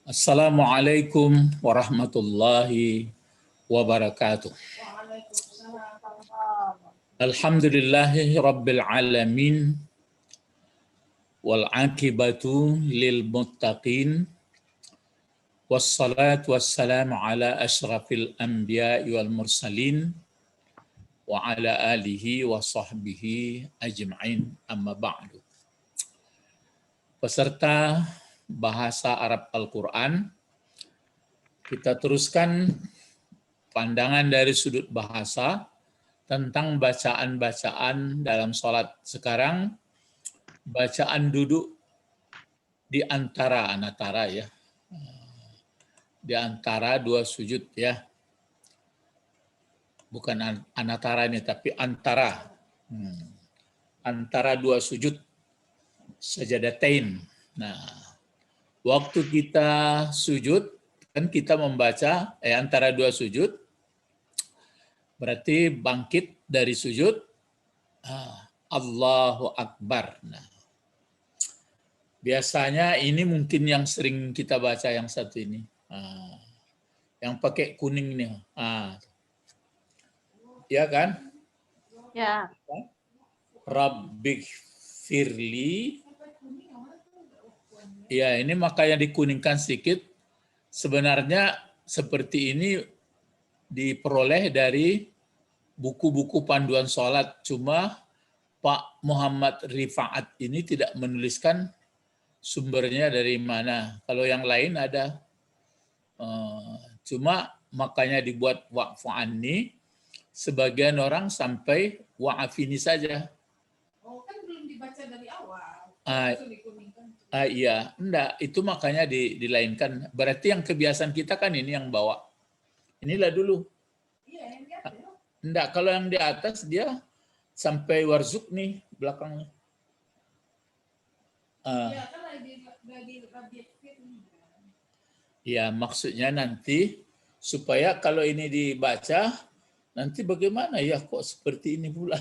Assalamualaikum warahmatullahi wabarakatuh. Alhamdulillahi rabbil alamin wal aqibatu lil muttaqin wassalatu wassalamu ala asyrafil anbiya'i wal mursalin wa ala alihi wa sahbihi ajma'in, amma ba'du. Peserta bahasa Arab Al-Quran, kita teruskan pandangan dari sudut bahasa tentang bacaan-bacaan dalam sholat. Sekarang bacaan duduk di antara ya, di antara dua sujud ya, bukan anatara ini tapi antara, antara dua sujud sajadatain. Nah, waktu kita sujud kan kita membaca antara dua sujud, berarti bangkit dari sujud, Allahu Akbar. Nah, biasanya ini mungkin yang sering kita baca yang satu ini, yang pakai kuning nih, ya kan? Ya. Rabbik firli. Ya, ini makanya dikuningkan sedikit. Sebenarnya seperti ini diperoleh dari buku-buku panduan sholat. Cuma Pak Muhammad Rifaat ini tidak menuliskan sumbernya dari mana. Kalau yang lain ada. Cuma makanya dibuat waqfu anni. Sebagian orang sampai wa'afini saja. Oh, kan belum dibaca dari awal. Iya, enggak, itu makanya dilainkan. Berarti yang kebiasaan kita kan ini yang bawa. Inilah dulu. Iya, yang di atas. Enggak, kalau yang di atas dia sampai warzuk nih belakangnya. Iya, kan lagi Ya, maksudnya nanti supaya kalau ini dibaca, nanti bagaimana ya kok seperti ini pula.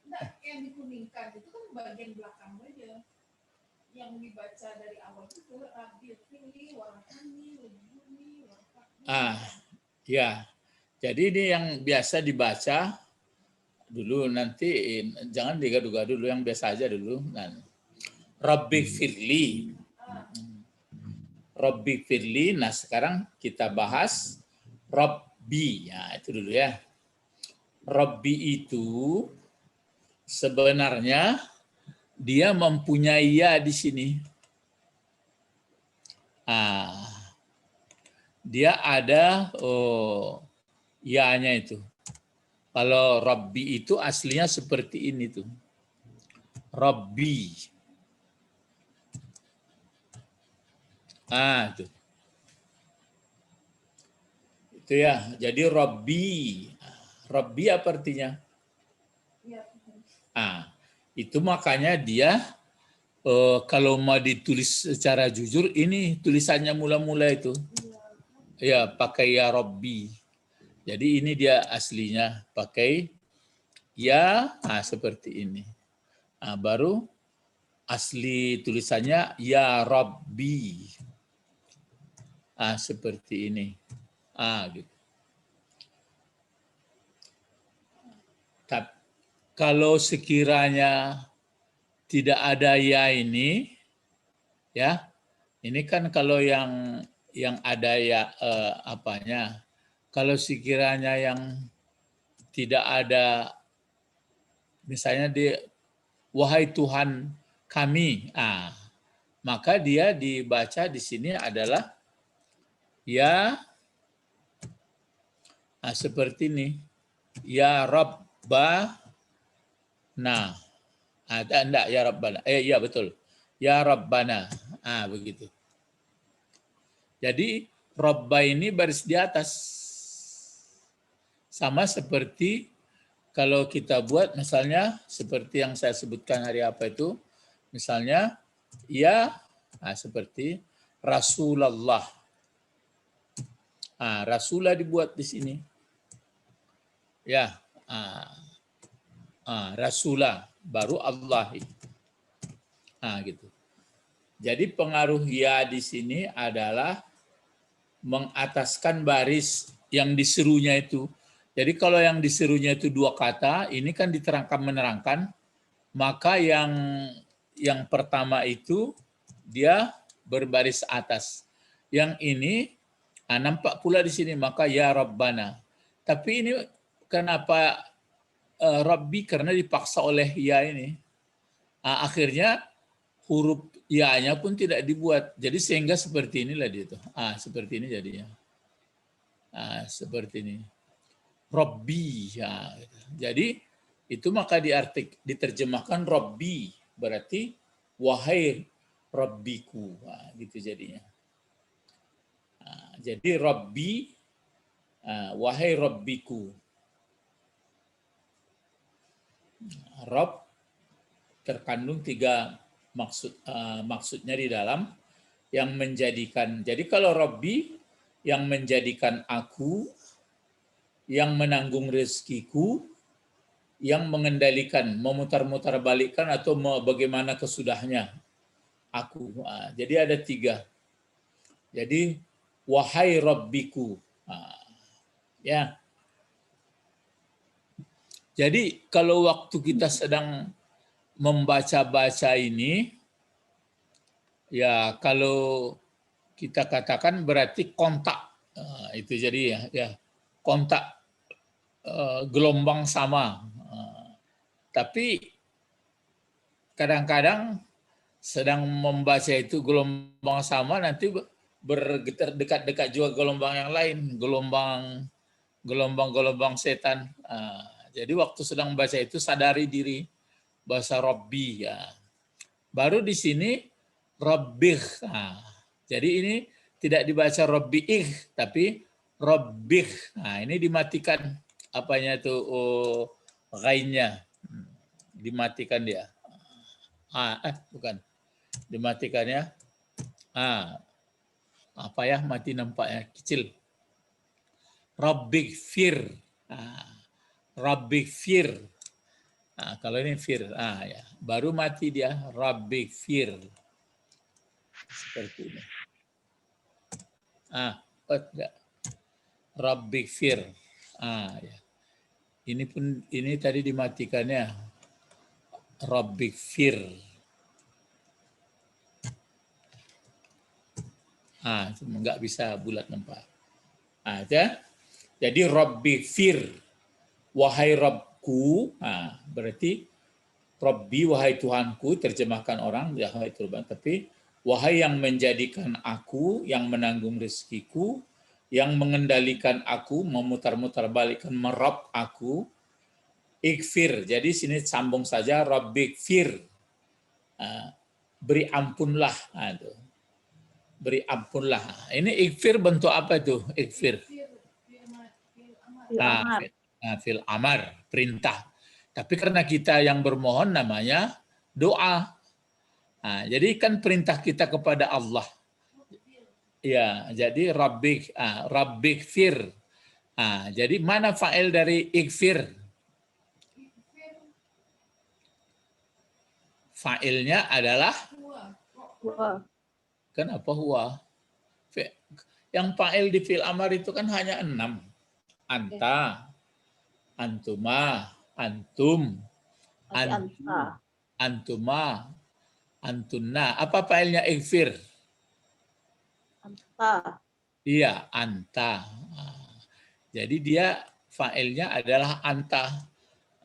Enggak, yang dikuningkan itu kan bagian belakang aja. Yang dibaca dari awal itu Rabi Fili, Warahani, Wajuni, Warahani. Ya. Jadi ini yang biasa dibaca dulu, nanti jangan digaduh-gaduh dulu, yang biasa aja dulu. Rabbi firli. Rabbi firli. Nah, sekarang kita bahas Rabbi. Ya, itu dulu ya. Rabbi itu sebenarnya dia mempunyai ya di sini. Dia ada ya-nya itu. Kalau Rabbi itu aslinya seperti ini tuh. Rabbi. Itu. Itu ya. Jadi Rabbi. Rabbi apa artinya? Itu makanya dia kalau mau ditulis secara jujur, ini tulisannya mula-mula itu. Ya, pakai ya Rabbi. Jadi ini dia aslinya pakai ya, seperti ini. Baru asli tulisannya ya Rabbi. Seperti ini. Gitu. Kalau sekiranya tidak ada ya ini, ya, ini kan kalau yang ada ya apanya. Kalau sekiranya yang tidak ada, misalnya di wahai Tuhan kami, maka dia dibaca di sini adalah ya, seperti ini, ya Rabbana. Enggak, ya Rabbana. Iya betul. Ya Rabbana. Begitu. Jadi Rabba ini baris di atas. Sama seperti kalau kita buat misalnya seperti yang saya sebutkan hari apa itu. Misalnya ya, seperti Rasulullah. Rasulah dibuat di sini. Ya. Rasulah baru Allah. Gitu. Jadi pengaruh ya di sini adalah mengataskan baris yang diserunya itu. Jadi kalau yang diserunya itu dua kata, ini kan diterangkan menerangkan, maka yang pertama itu dia berbaris atas. Yang ini nampak pula di sini, maka ya Rabbana. Tapi ini kenapa Rabbi? Karena dipaksa oleh ya ini. Akhirnya huruf ya-nya pun tidak dibuat. Jadi sehingga seperti inilah dia tuh. Seperti ini jadinya. Seperti ini. Rabbi. Jadi itu maka diterjemahkan Rabbi. Berarti wahai Rabbiku. Gitu jadinya. Jadi Rabbi, wahai Rabbiku. Rabb terkandung tiga maksudnya di dalam yang menjadikan. Jadi kalau Rabbi yang menjadikan aku, yang menanggung rezekiku, yang mengendalikan, memutar-mutar balikkan atau bagaimana kesudahnya aku. Jadi ada tiga. Jadi wahai Rabbiku. Ya. Jadi kalau waktu kita sedang membaca-baca ini, ya kalau kita katakan berarti kontak. Itu jadi ya kontak gelombang sama. Tapi kadang-kadang sedang membaca itu gelombang sama, nanti bergetar dekat-dekat juga gelombang yang lain, gelombang setan. Jadi waktu sedang membaca itu sadari diri bahasa Rabbi ya. Baru di sini Rabbih. Jadi ini tidak dibaca Rabbiih tapi Rabbih. Ini dimatikan apanya itu ghainnya. Dimatikan dia. Bukan. Dimatikannya. Apa ya? Mati nampaknya kecil. Rabbih fir. Rabbih fir. Kalau ini fir, ya. Baru mati dia. Rabbih fir. Seperti ini. Rabbih fir. Ya. Ini tadi dimatikannya. Rabbih fir. Cuma nggak bisa bulat nampak. Jadi Rabbih fir. Wahai Rabbku, berarti Rabbi, wahai Tuhanku, terjemahkan orang, wahai Tuhan, tapi wahai yang menjadikan aku, yang menanggung rezekiku, yang mengendalikan aku, memutar-mutar balikkan merab aku, ikfir. Jadi sini sambung saja, Rabbi ikfir. Beri ampunlah. Beri ampunlah. Ini ikfir bentuk apa itu? Ikfir. Fil amar, perintah. Tapi karena kita yang bermohon namanya doa. Jadi kan perintah kita kepada Allah. Ya, jadi Rabbik fir. Jadi mana fa'il dari ikfir? Fa'ilnya adalah kenapa huwa? Yang fa'il di fil amar itu kan hanya 6. Anta, antuma, antum, antuma, antunna. Apa failnya ikfir? Anta. Iya, anta. Jadi dia failnya adalah anta.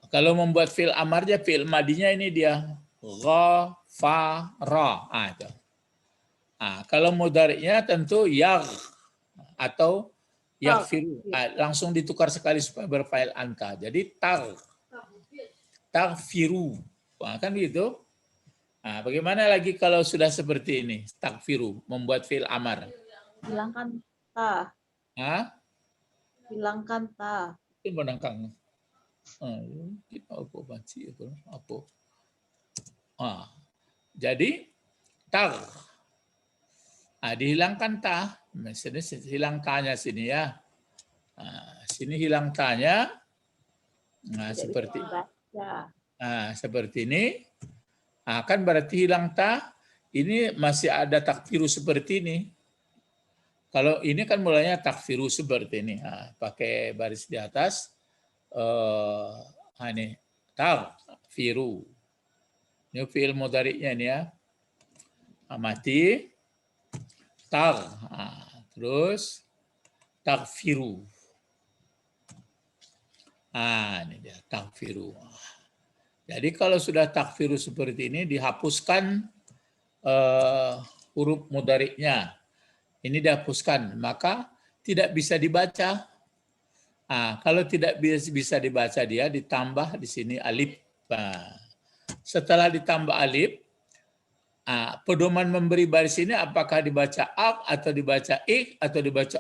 Kalau membuat fi'il amarnya, fi'il madinya ini dia ghafara. Itu. Kalau mudhari'nya tentu yagh atau yaghfiru. Langsung ditukar sekali supaya berfail anta. Jadi taghfiru. Kan gitu. Bagaimana lagi kalau sudah seperti ini? Taghfiru, membuat fi'il amar. Hilangkan ta. Hilangkan ta. Itu menangkang. Kita apa baca itu? Apa? Jadi dihilangkan ta. Sini hilang tanya sini ya. Sini hilang tanya. Seperti seperti ini. Kan berarti hilang ta. ini masih ada takfiru seperti ini. Kalau ini kan mulainya takfiru seperti ini. Nah, pakai baris di atas. Ini takfiru. Ini fi'il mudhari'nya ini ya. Mati. Terus takfiru. Ini dia takfiru. Jadi kalau sudah takfiru seperti ini dihapuskan huruf mudhari'nya. Ini dihapuskan, maka tidak bisa dibaca. Kalau tidak bisa dibaca dia ditambah di sini alif. Setelah ditambah alif, pedoman memberi baris ini apakah dibaca ak atau dibaca ik atau dibaca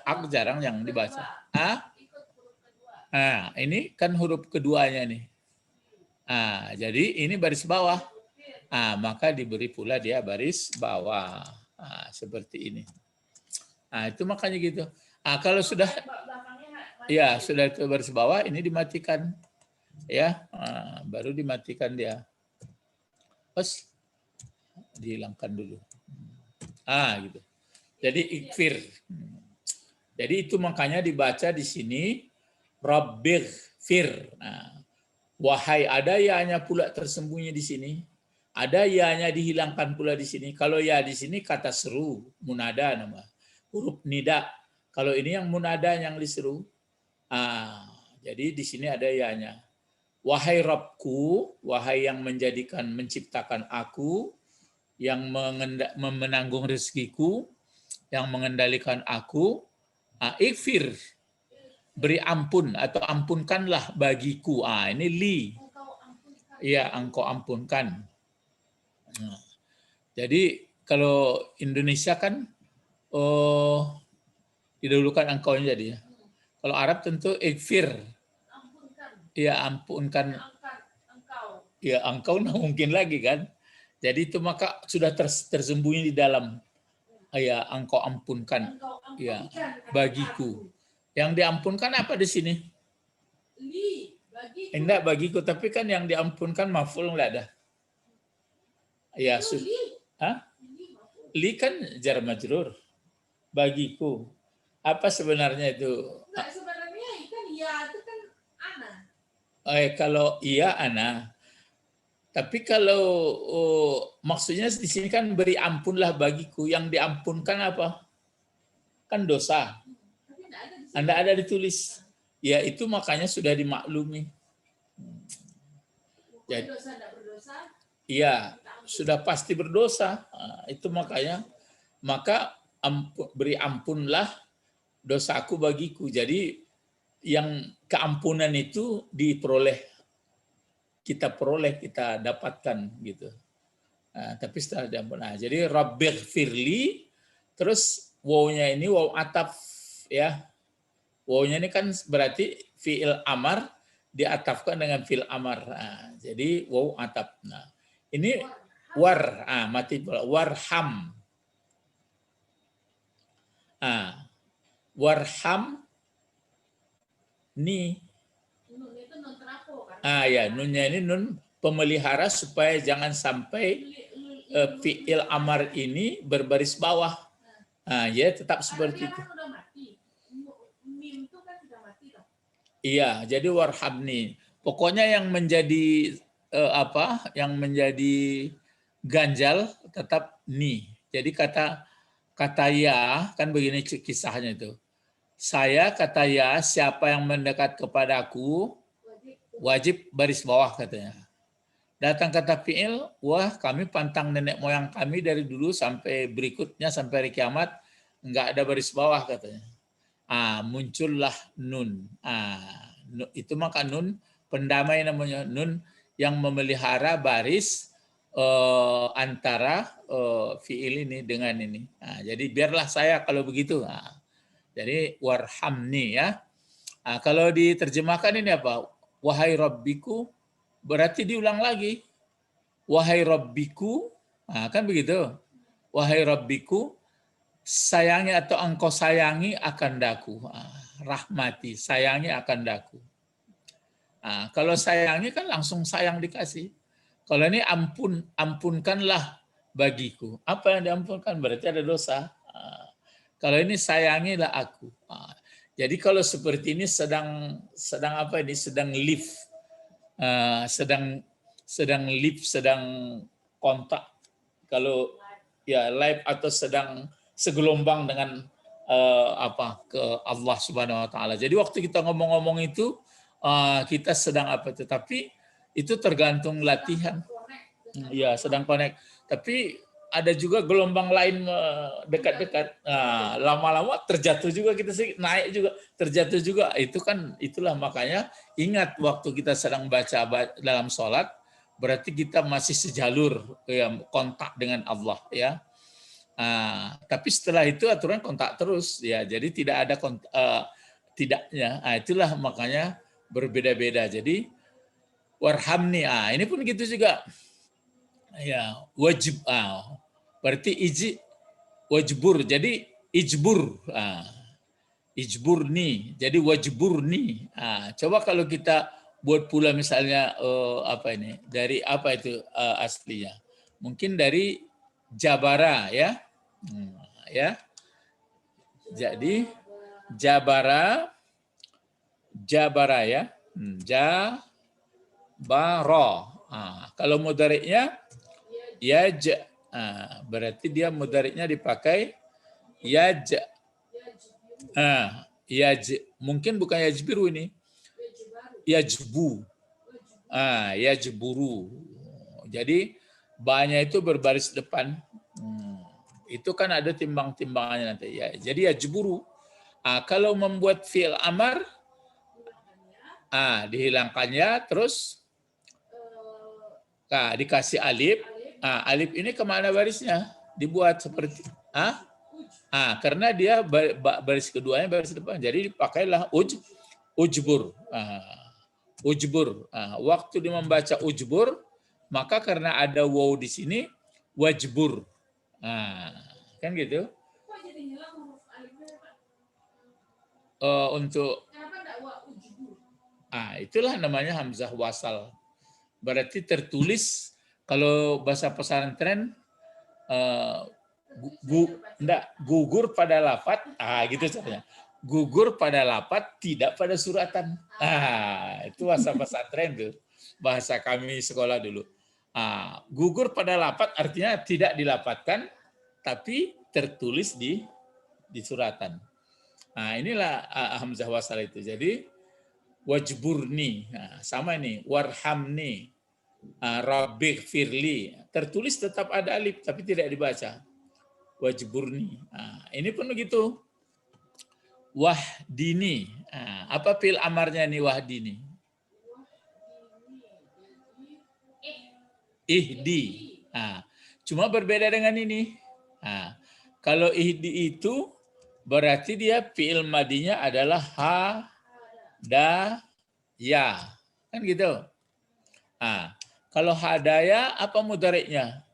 ak jarang yang dibaca. Ini kan huruf keduanya nih. Jadi ini baris bawah. Maka diberi pula dia baris bawah. Seperti ini. Itu makanya gitu. Kalau sudah sudah itu baris bawah, ini dimatikan. Ya, baru dimatikan dia. Terus dihilangkan dulu. Gitu. Jadi ikfir. Jadi itu makanya dibaca di sini Rabbighfir. Wahai, ada ya-nya pula tersembunyi di sini. Ada ya-nya dihilangkan pula di sini. Kalau ya di sini kata seru, munada nama. Huruf nida. Kalau ini yang munada yang diseru. Jadi di sini ada ya-nya. Wahai Rabbku, wahai yang menciptakan aku, yang menanggung rezekiku, yang mengendalikan aku, ikfir, beri ampun atau ampunkanlah bagiku. Ini li. Iya, engkau ampunkan. Jadi kalau Indonesia kan didahulukan engkaunya jadinya. Kalau Arab tentu ikfir. Ya ampunkan. Ya engkau mungkin lagi kan. Jadi itu maka sudah tersembunyi di dalam. Ya engkau ampunkan. Ya bagiku. Yang diampunkan apa di sini? Enggak bagiku, tapi kan yang diampunkan maf'ul enggak ada. Ya, li kan jar majrur. Bagiku. Apa sebenarnya itu? Enggak, sebenarnya kan ya itu kan ana. Kalau iya ana. Tapi kalau maksudnya di sini kan beri ampunlah bagiku, yang diampunkan apa? Kan dosa. Anda ada ditulis. Ya itu makanya sudah dimaklumi. Jadi dosa tidak berdosa. Iya, sudah pasti berdosa. Itu makanya maka beri ampunlah dosaku bagiku. Jadi yang keampunan itu kita dapatkan gitu. Tapi setelah diampun. Jadi Rabbighfirli, terus wawnya ini waw ataf ya. Wawnya ini kan berarti fi'il amar diatafkan dengan fi'il amar. Jadi waw ataf. Ini mati pula. Warham. Warham ni. Nun itu nun terapo kan? Ya, nunnya ini nun pemelihara supaya jangan sampai fi'il amar ini berbaris bawah. Ya tetap seperti itu. Kan udah mati. Mim itu kan sudah mati toh. Iya, jadi warhamni. Pokoknya yang menjadi yang menjadi ganjal tetap ni. Jadi kata ya kan begini kisahnya itu. Saya kata ya, siapa yang mendekat kepadaku wajib baris bawah katanya. Datang kata fi'il, wah kami pantang nenek moyang kami dari dulu sampai berikutnya sampai hari kiamat enggak ada baris bawah katanya. Muncullah nun. Itu maka nun pendamai namanya, nun yang memelihara baris antara fi'il ini dengan ini. Jadi biarlah saya kalau begitu. Jadi warhamni ya. Kalau diterjemahkan ini apa? Wahai Rabbiku, berarti diulang lagi. Wahai Rabbiku, kan begitu. Wahai Rabbiku, sayangi atau engkau sayangi akan daku. Rahmati, sayangi akan daku. Kalau sayangi kan langsung sayang dikasih. Kalau ini ampunkanlah bagiku. Apa yang diampunkan? Berarti ada dosa. Kalau ini sayangilah aku. Jadi kalau seperti ini sedang apa ini? Sedang live, sedang kontak. Kalau ya live atau sedang segelombang dengan ke Allah Subhanahu Wa Taala. Jadi waktu kita ngomong-ngomong itu kita sedang apa? Tetapi itu tergantung latihan. Ya sedang connect. Tapi ada juga gelombang lain dekat-dekat. Nah, lama-lama terjatuh juga kita sih, naik juga, terjatuh juga. Itulah makanya ingat waktu kita sedang baca dalam sholat, berarti kita masih sejalur ya, kontak dengan Allah ya. Tapi setelah itu aturan kontak terus ya. Jadi tidak ada tidaknya. Itulah makanya berbeda-beda. Jadi warhamni. Ini pun gitu juga. Ya, wajib. Berarti wajbur. Jadi ijbur. Ijburni. Jadi wajburni. Coba kalau kita buat pula misalnya apa ini? Dari apa itu aslinya? Mungkin dari jabara ya. Ya. Jadi jabara ya. Jabara. Kalau mudhari'nya berarti dia mudhari'nya dipakai yaj. Mungkin bukan yajbiru ini. Yajbu. Yajburu. Jadi banyak itu berbaris depan. Itu kan ada timbang-timbangannya nanti ya. Jadi yajburu. Kalau membuat fi'il amar dihilangkannya terus dikasih alif. Alif ini kemana barisnya? Dibuat seperti karena dia baris keduanya baris depan. Jadi dipakailah ujbur. Ujbur. Waktu dia membaca ujbur, maka karena ada waw di sini wajbur. Kan gitu. Untuk itulah namanya hamzah wasal. Berarti tertulis kalau bahasa pesantren gugur pada lafaz, gitu caranya. Gugur pada lafaz, tidak pada suratan. Itu bahasa pesantren tuh. Bahasa kami sekolah dulu. Gugur pada lafaz artinya tidak dilafadzkan tapi tertulis di suratan. Inilah hamzah wasal itu. Jadi wajburni, sama ini warhamni, rabbik firli, tertulis tetap ada alif tapi tidak dibaca. Wajburni. Ini pun begitu. Wahdini. Apa fi'il amarnya nih wahdini? Ihdi. Cuma berbeda dengan ini. Kalau ihdi itu berarti dia fi'il madinya adalah ya, kan gitu. Kalau hadaya apa mudhari'nya?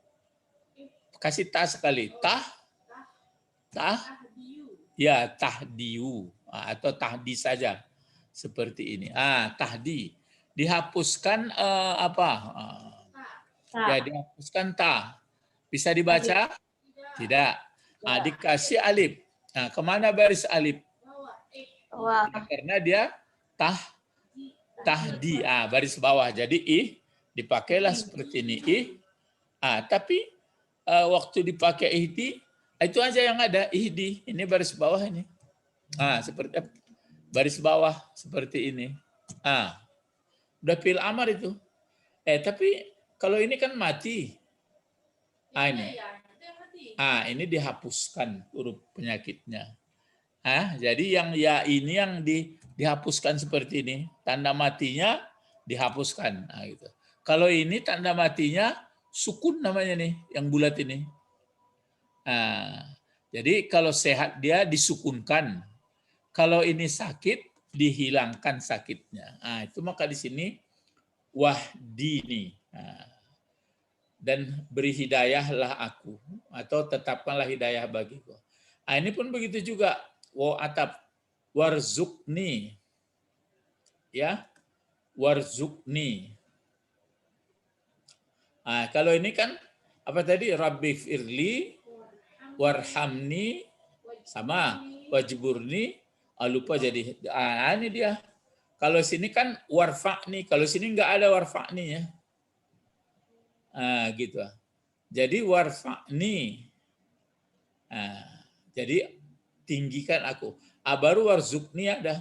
Kasih ta sekali. Ya, tahdiu atau tahdi saja seperti ini. Tahdi dihapuskan apa? Ya, dihapuskan ta. Bisa dibaca? Tidak. Dikasih alif. Kemana baris alif? Karena dia tahdi, baris bawah. Jadi dipakailah seperti ini tapi waktu dipakai ihdi itu aja yang ada ihdi. Ini baris bawah ini. Seperti baris bawah seperti ini. Udah fi'il amar itu. Tapi kalau ini kan mati. Ini. Ini dihapuskan huruf penyakitnya. Jadi yang ya ini yang dihapuskan seperti ini, tanda matinya dihapuskan. Gitu. Kalau ini tanda matinya sukun namanya nih, yang bulat ini. Jadi kalau sehat dia disukunkan. Kalau ini sakit dihilangkan sakitnya. Itu maka di sini wahdini. Dan beri hidayahlah aku atau tetapkanlah hidayah bagiku. Ini pun begitu juga. Atap warzukni. Ya. Warzukni. Kalau ini kan apa tadi? Rabbi firli warhamni sama wajburni, lupa jadi. Ini dia. Kalau sini kan warfa'ni, kalau sini nggak ada warfa'ni ya. Gitu. Jadi warfa'ni. Jadi tinggikan aku. Baru warzukni ada.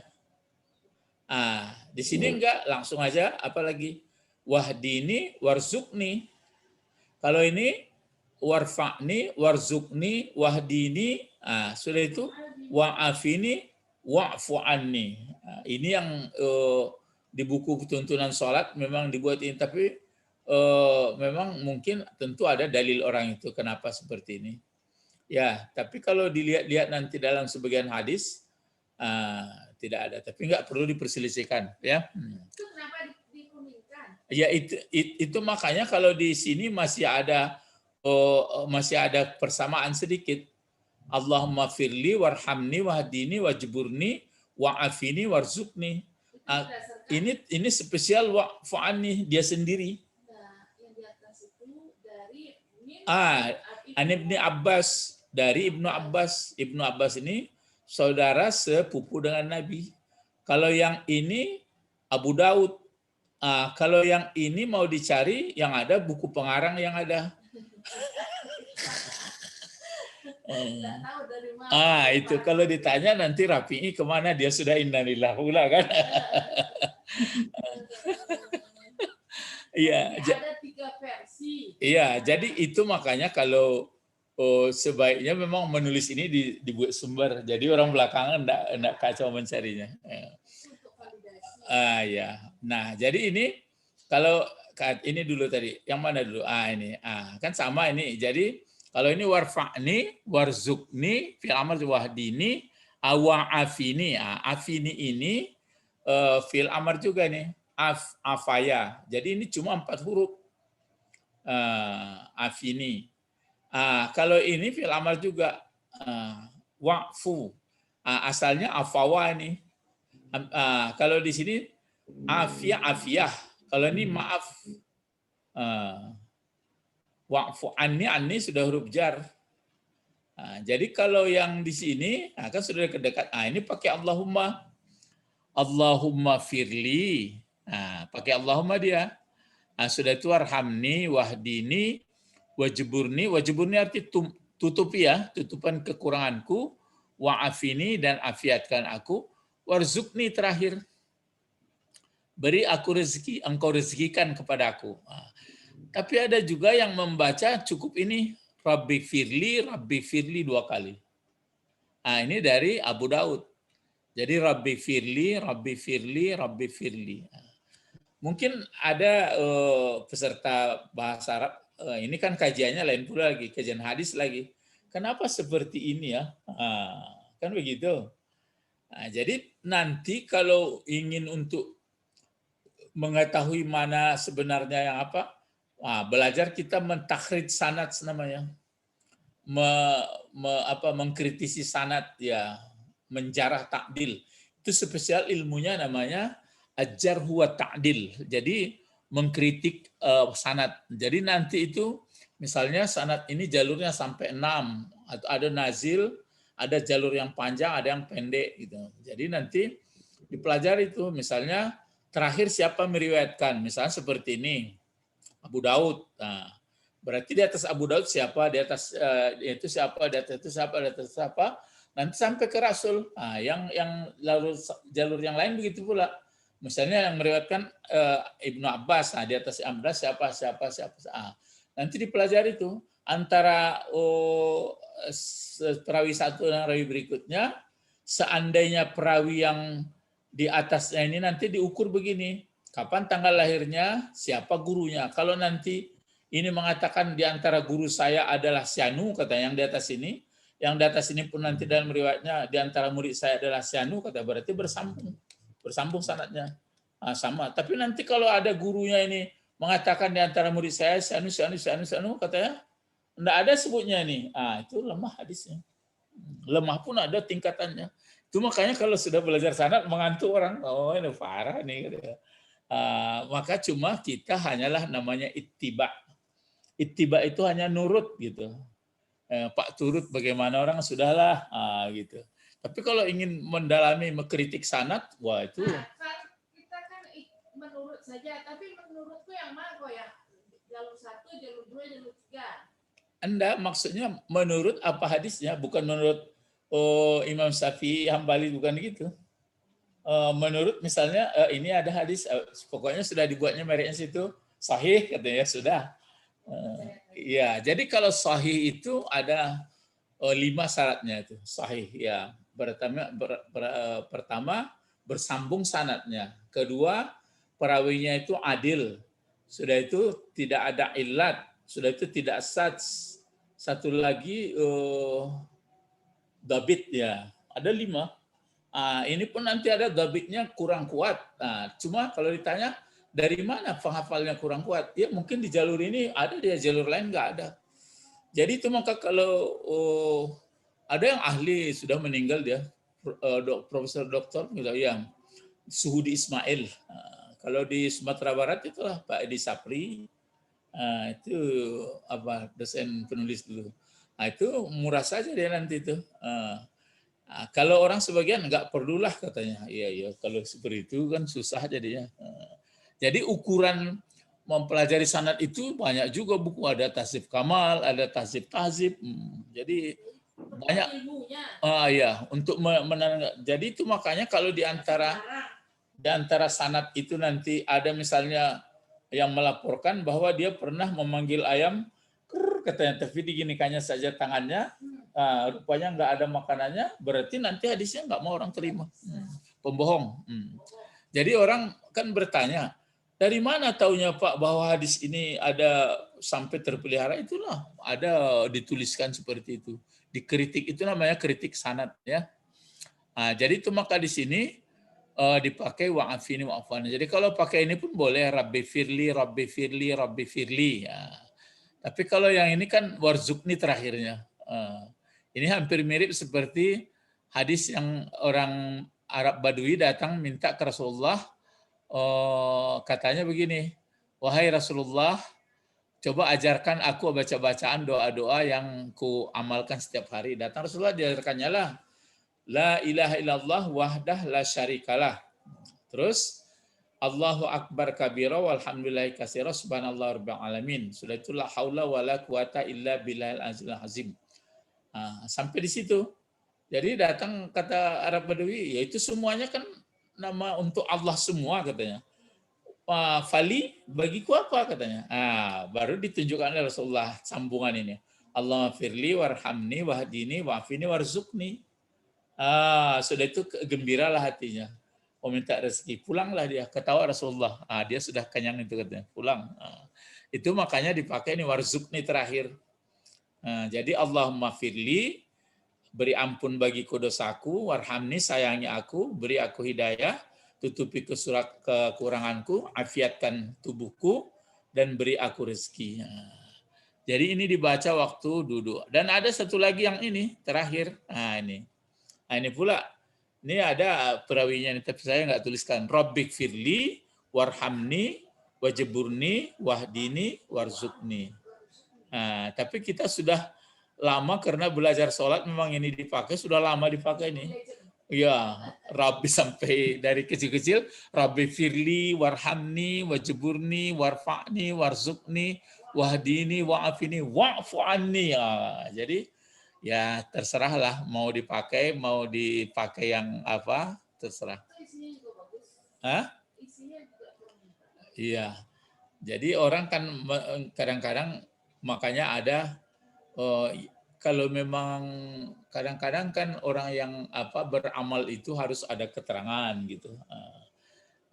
Di sini enggak, langsung aja apalagi wahdini warzukni. Kalau ini warfa'ni warzukni wahdini, sudah itu wa'afini wa'fu anni. Ini yang di buku tuntunan sholat memang dibuat ini, tapi memang mungkin tentu ada dalil orang itu kenapa seperti ini. Ya, tapi kalau dilihat-lihat nanti dalam sebagian hadis tidak ada, tapi nggak perlu diperselisihkan, ya. Itu kenapa dikuningkan? Ya itu makanya kalau di sini masih ada persamaan sedikit. Allahumma firli warhamni wahdini wajburni wa'afini warzukni. Ini spesial wa'fu anni, dia sendiri. Yang di atas itu dari Ibnu Abbas, dari Ibnu Abbas. Ibnu Abbas ini saudara sepupu dengan Nabi. Kalau yang ini Abu Daud. Kalau yang ini mau dicari, yang ada buku pengarang yang ada. Itu kalau ditanya nanti Rafi'i kemana, dia sudah innalillah pula kan. Iya. Ada 3 versi. Iya, jadi itu makanya kalau sebaiknya memang menulis ini dibuat sumber. Jadi orang belakangan enggak kacau mencarinya. Ya. Nah, jadi ini kalau ini dulu tadi, yang mana dulu? Ini. Kan sama ini. Jadi kalau ini warfa'ni, warzukni, fil amr wahdini, wa'afini. Afini ini fil amr juga nih. Afaya. Jadi ini cuma 4 huruf. Afini. Kalau ini fil amr juga wa'fu. Asalnya afawa ini. Kalau di sini afiyah. Kalau ini maaf. Wa'fu anni sudah huruf jar. Jadi kalau yang di sini kan sudah kedekat. Ini pakai Allahumma firli. Pakai Allahumma dia. Sudah itu warhamni wahdini wajburni. Wajburni arti tutupi ya, tutupan kekuranganku. Wa'afini, dan afiatkan aku. Warzukni terakhir. Beri aku rezeki, engkau rezekikan kepadaku. Tapi ada juga yang membaca cukup ini, Rabbi firli 2 kali. Ini dari Abu Daud. Jadi Rabbi firli. Mungkin ada peserta bahasa Arab, ini kan kajiannya lain pula lagi, kajian hadis lagi. Kenapa seperti ini ya? Kan begitu. Jadi nanti kalau ingin untuk mengetahui mana sebenarnya yang apa, belajar kita mentakhrij sanad namanya, mengkritisi sanad ya, menjarah ta'dil. Itu spesial ilmunya namanya Al-Jarh wa Ta'dil. Jadi mengkritik sanad. Jadi nanti itu misalnya sanad ini jalurnya sampai 6, atau ada nazil, ada jalur yang panjang, ada yang pendek gitu. Jadi nanti dipelajari itu, misalnya terakhir siapa meriwayatkan, misalnya seperti ini, Abu Daud. Berarti di atas Abu Daud siapa, di atas itu siapa, di atas itu siapa, di atas siapa, nanti sampai ke Rasul. Yang jalur yang lain begitu pula. Misalnya yang meriwayatkan Ibnu Abbas, di atas Abbas siapa. Nanti dipelajari itu antara perawi satu dan perawi berikutnya. Seandainya perawi yang di atasnya ini nanti diukur begini, kapan tanggal lahirnya, siapa gurunya. Kalau nanti ini mengatakan di antara guru saya adalah Syanu, kata yang di atas ini, yang di atas ini pun nanti dalam riwayatnya di antara murid saya adalah Syanu, kata, berarti bersambung sanadnya. Sama. Tapi nanti kalau ada gurunya ini mengatakan di antara murid saya Syanu, katanya enggak ada sebutnya ini. Itu lemah hadisnya. Lemah pun ada tingkatannya. Itu makanya kalau sudah belajar sanad mengantuk orang, oh ini parah nih. Maka cuma kita hanyalah namanya ittiba. Ittiba itu hanya nurut gitu. Pak turut bagaimana orang sudahlah gitu. Tapi kalau ingin mendalami mengkritik sanad, wah itu Kan kita kan menurut saja, tapi menurutku yang mana kok ya? Jalur 1, jalur 2, jalur 3. Anda maksudnya menurut apa hadisnya, bukan menurut Imam Syafi'i, Hambali, bukan gitu. Menurut misalnya ini ada hadis, pokoknya sudah dibuatnya mereknya situ sahih katanya, sudah. Ya, jadi kalau sahih itu ada 5 syaratnya itu sahih ya. Pertama bersambung sanadnya. Kedua, perawinya itu adil. Sudah itu tidak ada illat. Sudah itu tidak sats. Satu lagi dabit ya. Ada 5. Ini pun nanti ada dabitnya kurang kuat. Cuma kalau ditanya dari mana penghafalnya kurang kuat, ya mungkin di jalur ini ada, di jalur lain nggak ada. Jadi itu maka kalau ada yang ahli sudah meninggal dia, profesor doktor gitu yang Suhudi Ismail. Kalau di Sumatera Barat itulah Pak Edi Sapri, itu apa dosen penulis dulu. Itu murah saja dia nanti itu. Kalau orang sebagian nggak perlulah katanya. Iya, kalau seperti itu kan susah jadinya. Jadi ukuran mempelajari sanad itu banyak juga buku, ada Tahzib Kamal, ada Tahzib. Jadi banyak ya untuk jadi itu makanya kalau di antara sanad itu nanti ada misalnya yang melaporkan bahwa dia pernah memanggil ayam katanya, tapi diginikannya saja tangannya, rupanya nggak ada makanannya, berarti nanti hadisnya nggak mau orang terima. Pembohong. Jadi orang kan bertanya, dari mana taunya Pak bahwa hadis ini ada sampai terpelihara? Itulah, ada dituliskan seperti itu. Dikritik, itu namanya kritik sanad ya. Jadi itu maka di sini dipakai wa'afini wa'afani. Jadi kalau pakai ini pun boleh Rabbi firli, Rabbi firli, Rabbi firli. Ya. Tapi kalau yang ini kan warzukni terakhirnya. Ini hampir mirip seperti hadis yang orang Arab Badui datang minta ke Rasulullah, katanya begini, wahai Rasulullah, coba ajarkan aku baca-bacaan doa-doa yang ku amalkan setiap hari. Datang Rasulullah, diajarkannya lah, la ilaha illallah wahdah la syarikalah. Terus Allahu akbar kabira walhamdulillahi katsira subhanallah rabbil alamin. Sudah itu la haula wala quwata illa billahil azizil azim. Sampai di situ. Jadi datang kata Arab Badui, yaitu semuanya kan nama untuk Allah semua katanya. Fali bagiku apa katanya. Baru ditunjukkan oleh Rasulullah sambungan ini. Allahumma firli warhamni wahdini wa'afini warzukni. Sudah itu gembiralah hatinya. Minta rezeki, pulanglah dia, ketawa Rasulullah. Dia sudah kenyang itu katanya, pulang. Itu makanya dipakai ini warzukni terakhir. Jadi Allahumma firli, beri ampun bagiku dosaku, warhamni, sayangi aku, beri aku hidayah, tutupi kekuranganku, afiatkan tubuhku, dan beri aku rezeki. Jadi ini dibaca waktu duduk. Dan ada satu lagi yang ini terakhir. Ini pula. Ini ada perawinya, tapi saya nggak tuliskan. Rabbik firli, warhamni, wajeburni, wahdini, warzukni. Tapi kita sudah lama karena belajar sholat memang ini dipakai, sudah lama dipakai ini. Ya, Rabbi sampai dari kecil-kecil, Rabbi firli, warhamni, wajeburni, warfa'ni, warzukni, wahdini, wa'afini, wa'fu anni. Jadi ya terserahlah mau dipakai yang apa, terserah. Iya. Jadi orang kan kadang-kadang makanya ada kalau memang kadang-kadang kan orang yang beramal itu harus ada keterangan gitu.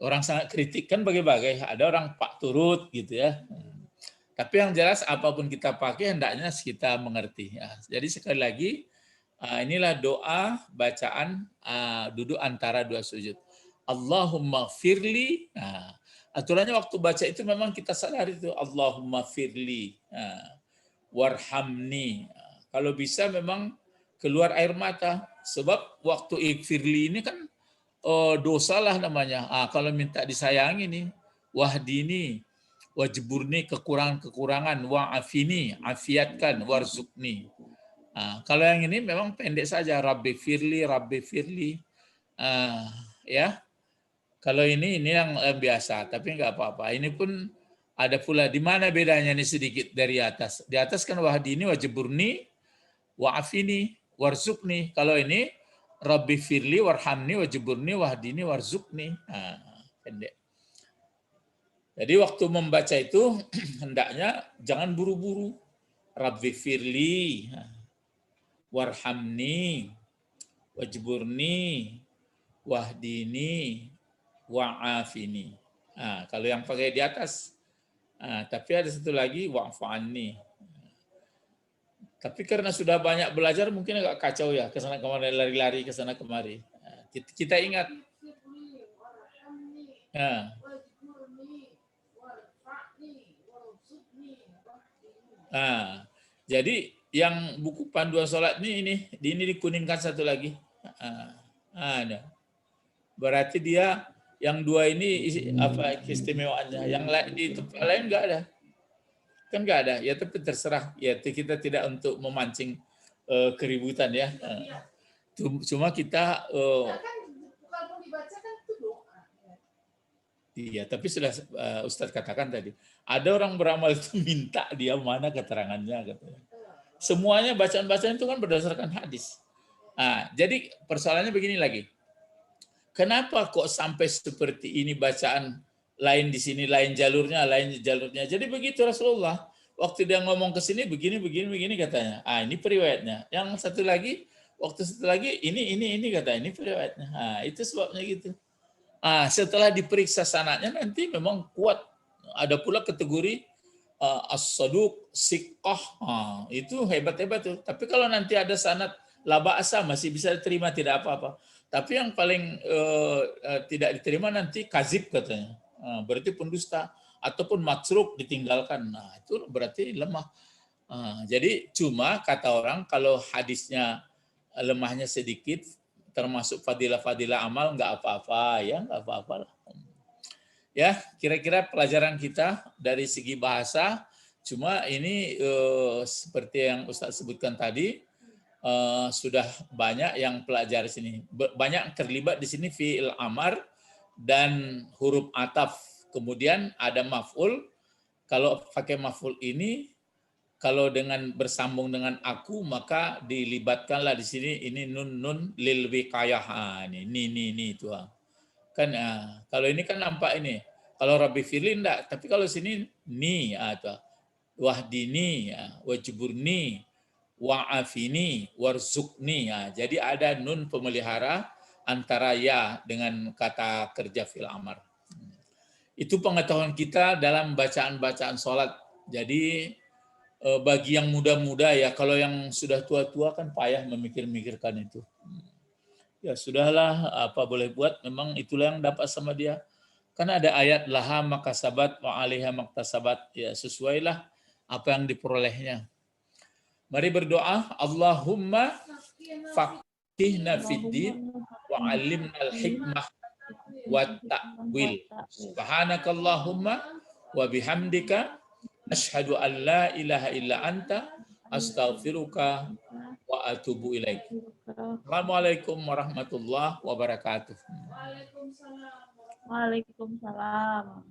Orang sangat kritik kan bagai-bagai, ada orang pak turut gitu ya. Tapi yang jelas apapun kita pakai hendaknya kita mengerti. Jadi sekali lagi inilah doa bacaan duduk antara dua sujud. Allahumma firli. Aturannya waktu baca itu memang kita sadar itu Allahumma firli, warhamni. Kalau bisa memang keluar air mata. Sebab waktu firli ini kan dosa lah namanya. Kalau minta disayangi nih, wahdini. wajburni kekurangan-kekurangan, wa'afini afiatkan, warzukni. Kalau yang ini memang pendek saja, Rabbi firli, Rabbi firli. Ya. Kalau ini yang biasa, tapi nggak apa-apa. Ini pun ada pula di mana bedanya nih sedikit dari atas. Di atas kan wahdini, wajburni, wa'afini, warzukni. Kalau ini Rabbi firli, warhamni, wajburni, wahdini, warzukni. Pendek. Jadi waktu membaca itu hendaknya jangan buru-buru. Rabbi firli, warhamni, wajburni, wahdini, wa'afini. Kalau yang pakai di atas. Tapi ada satu lagi, wa'fu anni. Tapi karena sudah banyak belajar mungkin agak kacau ya, ke sana kemari, lari-lari ke sana kemari. Kita ingat. Jadi yang buku panduan sholat ini dikuningkan satu lagi. Ada. Berarti dia yang dua ini apa keistimewaannya? Yang di tempat lain nggak ada. Kan nggak ada. Ya tapi terserah. Ya kita tidak untuk memancing keributan ya. Cuma kita. Kalau dibacakan itu doa. Iya, tapi sudah Ustadz katakan tadi, ada orang beramal itu minta dia mana keterangannya katanya. Semuanya bacaan-bacaan itu kan berdasarkan hadis. Jadi persoalannya begini lagi. Kenapa kok sampai seperti ini bacaan lain di sini, lain jalurnya. Jadi begitu Rasulullah. Waktu dia ngomong ke sini begini katanya. Ini periwayatnya. Yang satu lagi, ini katanya, ini periwayatnya. Itu sebabnya gitu. Setelah diperiksa sanadnya nanti memang kuat. Ada pula kategori as-saduq, siqah. Itu hebat-hebat tuh. Tapi kalau nanti ada sanad la ba'sa masih bisa diterima, tidak apa-apa. Tapi yang paling tidak diterima nanti kazib katanya. Berarti pendusta ataupun matsruk ditinggalkan. Itu berarti lemah. Jadi cuma kata orang kalau hadisnya lemahnya sedikit termasuk fadilah-fadilah amal nggak apa-apa ya, nggak apa-apa lah. Ya, kira-kira pelajaran kita dari segi bahasa cuma ini seperti yang Ustaz sebutkan tadi sudah banyak yang pelajari sini. Banyak terlibat di sini fi'il amar dan huruf ataf. Kemudian ada maf'ul. Kalau pakai maf'ul ini kalau dengan bersambung dengan aku maka dilibatkanlah di sini ini nun lil wiqayah. Ini itu. Kan kalau ini kan nampak ini. Kalau Rabbi firli enggak, tapi kalau sini ni atau wahdini, wajburni, wa'afini, warzukni. Jadi ada nun pemelihara antara ya dengan kata kerja fil amar. Itu pengetahuan kita dalam bacaan-bacaan sholat. Jadi bagi yang muda-muda ya, kalau yang sudah tua-tua kan payah memikir-mikirkan itu. Ya sudahlah, apa boleh buat, memang itulah yang dapat sama dia. Karena ada ayat laha makasabat wa alaiha maktasabat, ya sesuailah apa yang diperolehnya. Mari berdoa, Allahumma faqihna fiddin wa alimna al-hikmah wa ta'wil. Subhanakallahumma wa bihamdika asyhadu an la ilaha illa anta astaghfiruka wa atubu ilaik. Assalamualaikum warahmatullahi wabarakatuh. Waalaikumsalam.